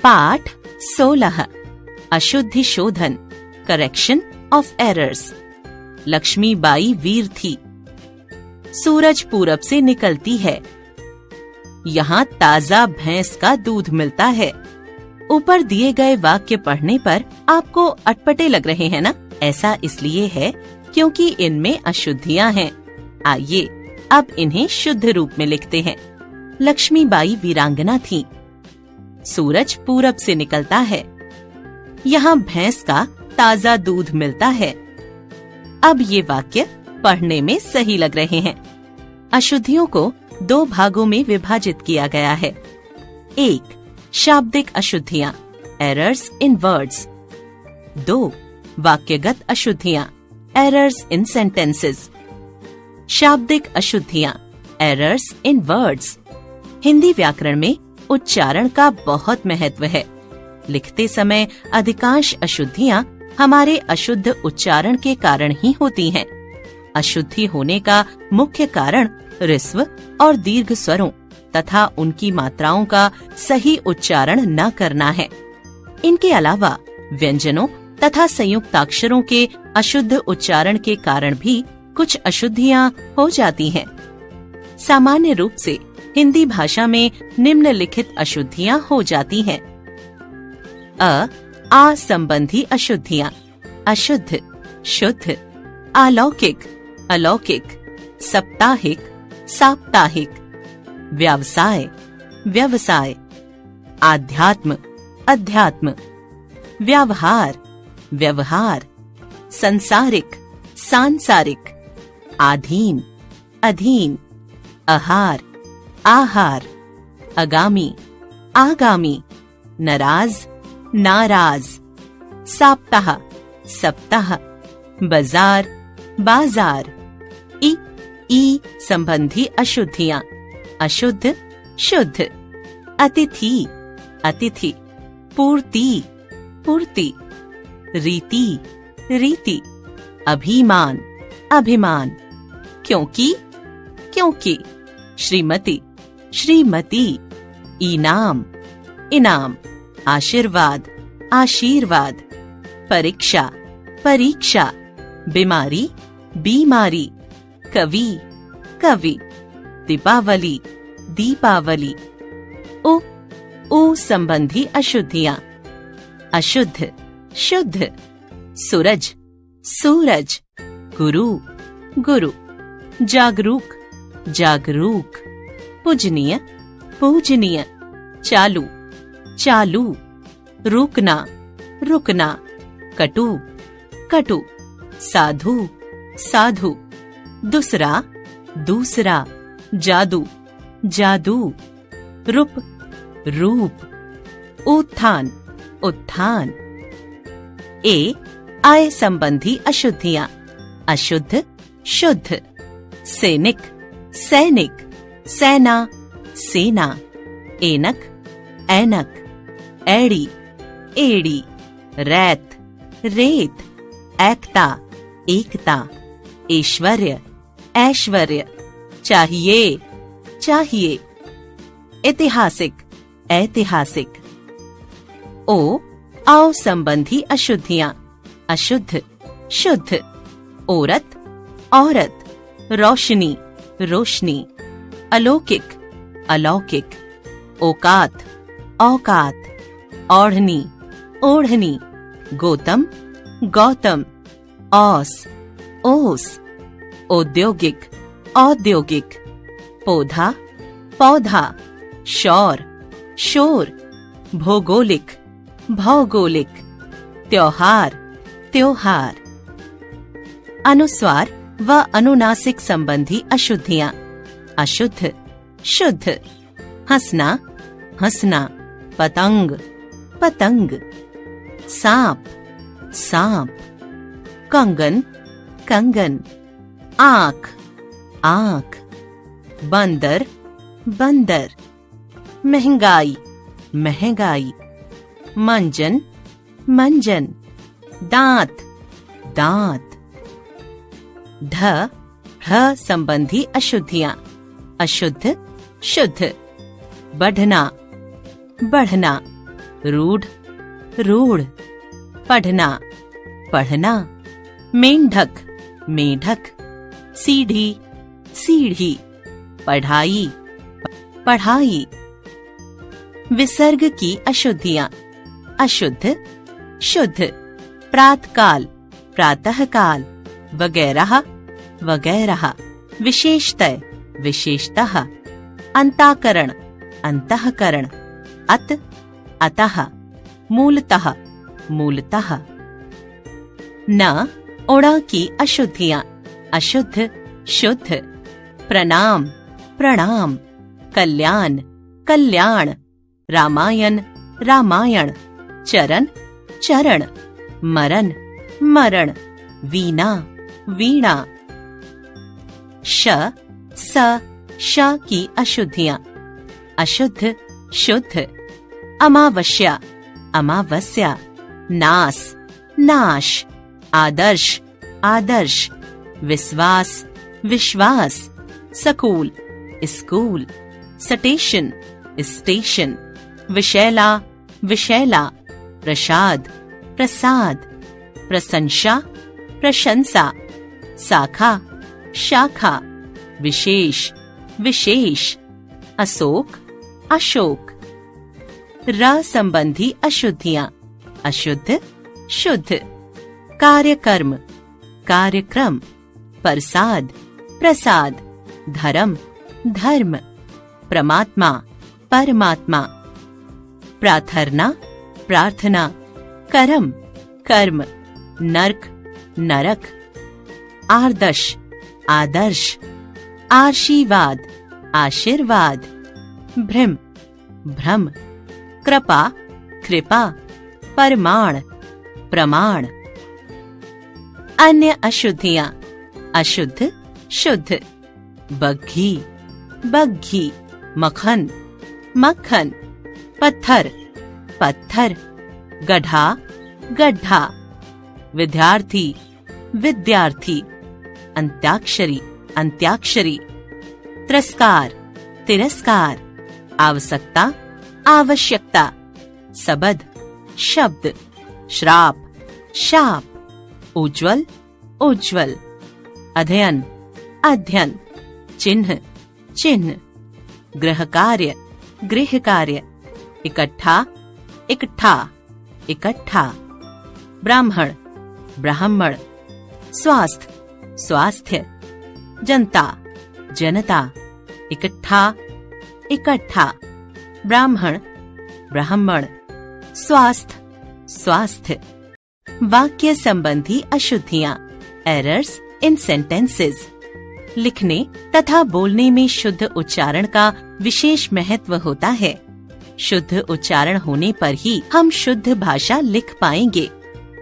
पाठ 16 अशुद्धि शोधन करेक्शन ऑफ एरर्स। लक्ष्मीबाई वीर थी। सूरज पूरब से निकलती है। यहाँ ताजा भैंस का दूध मिलता है। ऊपर दिए गए वाक्य पढ़ने पर आपको अटपटे लग रहे हैं ना? ऐसा इसलिए है क्योंकि इनमें अशुद्धियाँ हैं। आइए अब इन्हें शुद्ध रूप में लिखते हैं। लक्ष्मीबाई वीरांगना थी। सूरज पूरब से निकलता है। यहाँ भैंस का ताजा दूध मिलता है। अब ये वाक्य पढ़ने में सही लग रहे हैं। अशुद्धियों को 2 भागों में विभाजित किया गया है। 1. शाब्दिक अशुद्धियाँ एरर्स इन वर्ड्स। 2. वाक्यगत अशुद्धियाँ एरर्स इन सेंटेंसेस। शाब्दिक अशुद्धियाँ एरर्स इन वर्ड्स। हिंदी व्याकरण में उच्चारण का बहुत महत्व है। लिखते समय अधिकांश अशुद्धियाँ हमारे अशुद्ध उच्चारण के कारण ही होती हैं। अशुद्धि होने का मुख्य कारण ऋस्व और दीर्घ स्वरों तथा उनकी मात्राओं का सही उच्चारण न करना है। इनके अलावा व्यंजनों तथा संयुक्ताक्षरों के अशुद्ध उच्चारण के कारण भी कुछ अशुद्धियाँ हो जाती हैं। सामान्य रूप से हिंदी भाषा में निम्नलिखित अशुद्धियाँ हो जाती हैं। आ संबंधी अशुद्धियाँ अशुद्ध, शुद्ध, अलौकिक, अलौकिक, साप्ताहिक, साप्ताहिक, व्यवसाय, व्यवसाय, आध्यात्म, अध्यात्म, व्यवहार, व्यवहार, संसारिक, सांसारिक, अधीन, अधीन, आहार, आहार, आगामी, आगामी, नाराज, नाराज, सप्ताह, सप्ताह, बाजार, बाजार। ई संबंधी अशुद्धियाँ अशुद्ध, शुद्ध, अतिथि, अतिथि, पूर्ति, पूर्ति, रीति, रीति, अभिमान, अभिमान, क्योंकि, क्योंकि, श्रीमती, श्रीमती, इनाम, इनाम, आशीर्वाद, आशीर्वाद, परीक्षा, परीक्षा, बीमारी, बीमारी, कवि, कवि, दीपावली, दीपावली। उ संबंधी अशुद्धियाँ अशुद्ध, शुद्ध, सूरज, सूरज, गुरु, गुरु, जागरूक, जागरूक, पूजनीय, पूजनीय, चालू, चालू, रुकना, रुकना, कटु, कटु, साधु, साधु, दूसरा, दूसरा, जादू, जादू, रूप, रूप, उत्थान, उत्थान। आय संबंधी अशुद्धियाँ अशुद्ध, शुद्ध, सैनिक, सैनिक, सेना, सेना, एनक, ऐनक, एड़ी, एड़ी, रैत, रेत, एकता, एकता, ऐश्वर्य, ऐश्वर्य, चाहिए, चाहिए, ऐतिहासिक, ऐतिहासिक। औ संबंधी अशुद्धियाँ अशुद्ध, शुद्ध, औरत, औरत, रोशनी, रोशनी, अलौकिक, अलौकिक, औकात, औकात, ओढ़नी, ओढ़नी, गौतम, गौतम, औस, ओस, औद्योगिक, औद्योगिक, पौधा, पौधा, शौर, शोर, भौगोलिक, भौगोलिक, त्योहार, त्योहार। अनुस्वार व अनुनासिक संबंधी अशुद्धियाँ अशुद्ध, शुद्ध, हंसना, हंसना, पतंग, पतंग, सांप, सांप, कंगन, कंगन, आँख, आँख, बंदर, बंदर, महंगाई, महंगाई, मंजन, मंजन, दांत, दांत। ढ संबंधी अशुद्धियाँ अशुद्ध, शुद्ध, बढ़ना, बढ़ना, रूढ़, रूढ़। पढ़ना, पढ़ना। मेंढक, मेढक। सीढ़ी, सीढ़ी। पढ़ाई, पढ़ाई। विसर्ग की अशुद्धियां। अशुद्ध, शुद्ध। प्रातःकाल, प्रातःकाल। वगैरह, वगैरह। विशेषतः, विशेषतः। अंताकरण, अंतःकरण। अत, अतः। मूलतः, मूलतः। न, उड़ा की अशुद्धियां। अशुद्ध, शुद्ध। प्रणाम, प्रणाम। कल्याण, कल्याण। रामायण, रामायण। चरण, चरण। मरण, मरण। वीणा, वीणा। श, स, श की अशुद्धियां। अशुद्ध, शुद्ध। अमावस्या, अमावस्या। नास, नाश। आदर्श, आदर्श। विश्वास, विश्वास। School, school. Station, station. विशैला, विशैला। प्रसाद, प्रसाद। प्रशंसा, प्रशंसा। शाखा, शाखा। विशेष, विशेष। अशोक, अशोक। र संबंधी अशुद्धियां। अशुद्ध, शुद्ध। कार्यकर्म, कार्यक्रम। प्रसाद, प्रसाद। धर्म, धर्म। परमात्मा, परमात्मा। प्रार्थना, प्रार्थना। कर्म, कर्म। नरक, नरक। आदर्श, आदर्श। आशीर्वाद, आशीर्वाद। भ्रम, भ्रम। कृपा, कृपा। परमाण, प्रमाण। अन्य अशुद्धियां। अशुद्ध, शुद्ध। बग्घी, बग्घी। मक्खन, मक्खन। पत्थर, पत्थर। गड्ढा, गड्ढा। विद्यार्थी, विद्यार्थी। अंत्याक्षरी, अंत्याक्षरी। तिरस्कार, तिरस्कार। आवश्यकता, आवश्यकता। सबद, शब्द। श्राप, शाप। उज्ज्वल, उज्ज्वल। अध्ययन, अध्ययन। चिन्ह, चिन्ह। गृह कार्य, गृह कार्य। इकट्ठा, इकट्ठा, इकट्ठा। ब्राह्मण, ब्राह्मण। स्वास्थ्य, स्वास्थ्य। जनता, जनता। इकट्ठा, इकट्ठा। ब्राह्मण, ब्राह्मण। स्वास्थ्य, स्वास्थ्य। वाक्य संबंधी अशुद्धियां। Errors in sentences. लिखने तथा बोलने में शुद्ध उच्चारण का विशेष महत्व होता है। शुद्ध उच्चारण होने पर ही हम शुद्ध भाषा लिख पाएंगे।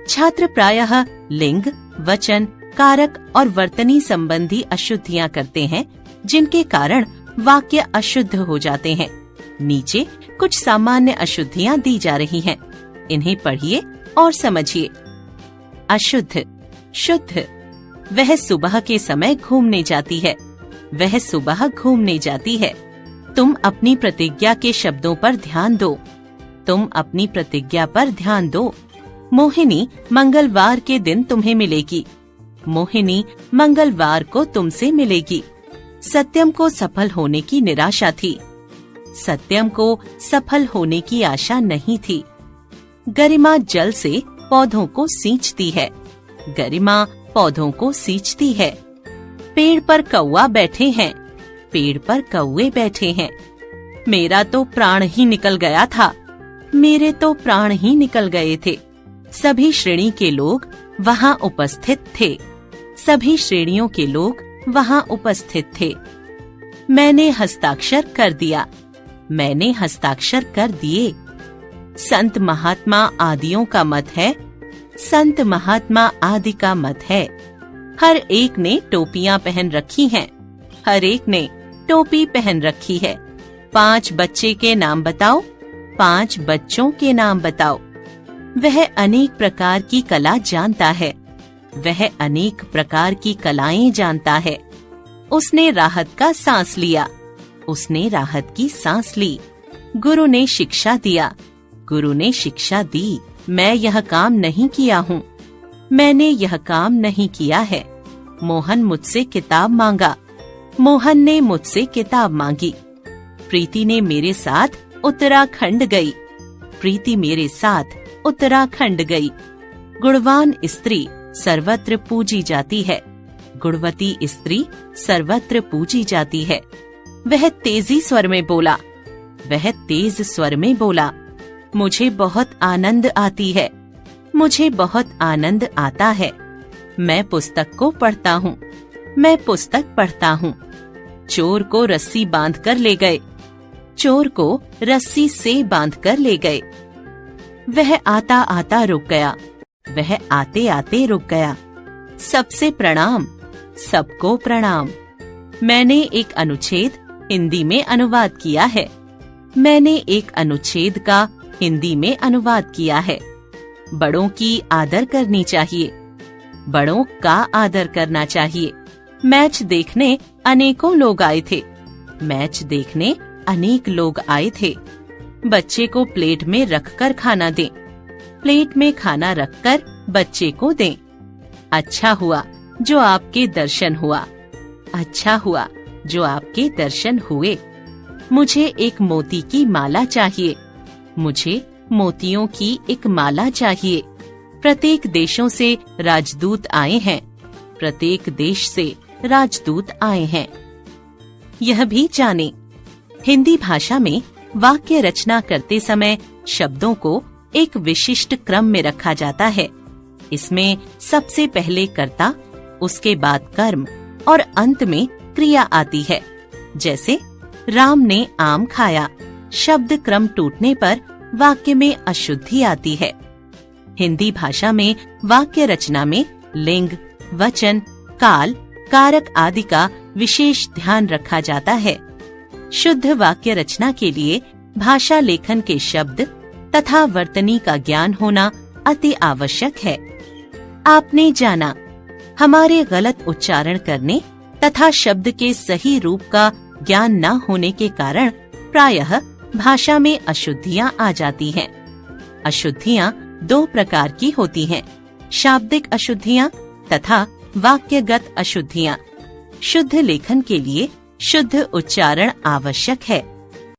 छात्र प्रायः लिंग, वचन, कारक और वर्तनी संबंधी अशुद्धियां करते हैं, जिनके कारण वाक्य अशुद्ध हो जाते हैं। नीचे कुछ सामान्य अशुद्धियां दी जा रही हैं। इन्हें पढ़िए और समझिए। अशुद्ध, शुद्ध। वह सुबह के समय घूमने जाती है। वह सुबह घूमने जाती है। तुम अपनी प्रतिज्ञा के शब्दों पर ध्यान दो। तुम अपनी प्रतिज्ञा पर ध्यान दो। मोहिनी मंगलवार के दिन तुम्हें मिलेगी। मोहिनी मंगलवार को तुमसे मिलेगी। सत्यम को सफल होने की निराशा थी। सत्यम को सफल होने की आशा नहीं थी। गरिमा जल से पौधों को सींचती है। गरिमा पौधों को सींचती है। पेड़ पर कौवा बैठे हैं। पेड़ पर कौवे बैठे हैं। मेरा तो प्राण ही निकल गया था। मेरे तो प्राण ही निकल गए थे। सभी श्रेणी के लोग वहाँ उपस्थित थे। सभी श्रेणियों के लोग वहाँ उपस्थित थे। मैंने हस्ताक्षर कर दिया। मैंने हस्ताक्षर कर दिए। संत महात्मा आदियों का मत है। संत महात्मा आदि का मत है। हर एक ने टोपियां पहन रखी हैं। हर एक ने टोपी पहन रखी है। 5 बच्चे के नाम बताओ। 5 बच्चों के नाम बताओ। वह अनेक प्रकार की कला जानता है। वह अनेक प्रकार की कलाएं जानता है। उसने राहत का सांस लिया। उसने राहत की सांस ली। गुरु ने शिक्षा दिया। गुरु ने शिक्षा दी, मैं यह काम नहीं किया हूँ, मैंने यह काम नहीं किया है। मोहन मुझसे किताब मांगा, मोहन ने मुझसे किताब मांगी। प्रीति ने मेरे साथ उत्तराखंड गई, प्रीति मेरे साथ उत्तराखंड गई। गुणवान स्त्री सर्वत्र पूजी जाती है, गुणवती स्त्री सर्वत्र पूजी जाती है। वह तेजी स्वर में बोला, वह तेज स्वर में बोला, मुझे बहुत आनंद आती है, मुझे बहुत आनंद आता है। मैं पुस्तक को पढ़ता हूँ, मैं पुस्तक पढ़ता हूँ। चोर को रस्सी बांध कर ले गए, चोर को रस्सी से बांध कर ले गए। वह आता आता रुक गया, वह आते आते रुक गया। सबसे प्रणाम, सबको प्रणाम। मैंने एक अनुच्छेद हिंदी में अनुवाद किया है, मैंने एक अनुच्छेद का हिंदी में अनुवाद किया है। बड़ों की आदर करनी चाहिए, बड़ों का आदर करना चाहिए। मैच देखने अनेकों लोग आए थे, मैच देखने अनेक लोग आए थे। बच्चे को प्लेट में रखकर खाना दें, प्लेट में खाना रखकर बच्चे को दें। अच्छा हुआ जो आपके दर्शन हुआ, अच्छा हुआ जो आपके दर्शन हुए। मुझे एक मोती की माला चाहिए, मुझे मोतियों की एक माला चाहिए। प्रत्येक देशों से राजदूत आए हैं, प्रत्येक देश से राजदूत आए हैं। यह भी जाने, हिंदी भाषा में वाक्य रचना करते समय शब्दों को एक विशिष्ट क्रम में रखा जाता है। इसमें सबसे पहले कर्ता, उसके बाद कर्म और अंत में क्रिया आती है। जैसे राम ने आम खाया, शब्द क्रम टूटने पर वाक्य में अशुद्धि आती है। हिंदी भाषा में वाक्य रचना में लिंग, वचन, काल, कारक आदि का विशेष ध्यान रखा जाता है। शुद्ध वाक्य रचना के लिए भाषा लेखन के शब्द तथा वर्तनी का ज्ञान होना अति आवश्यक है। आपने जाना, हमारे गलत उच्चारण करने तथा शब्द के सही रूप का ज्ञान न होने के कारण प्रायः भाषा में अशुद्धियाँ आ जाती हैं। अशुद्धियाँ दो प्रकार की होती हैं, शाब्दिक अशुद्धियाँ तथा वाक्यगत अशुद्धियाँ। शुद्ध लेखन के लिए शुद्ध उच्चारण आवश्यक है।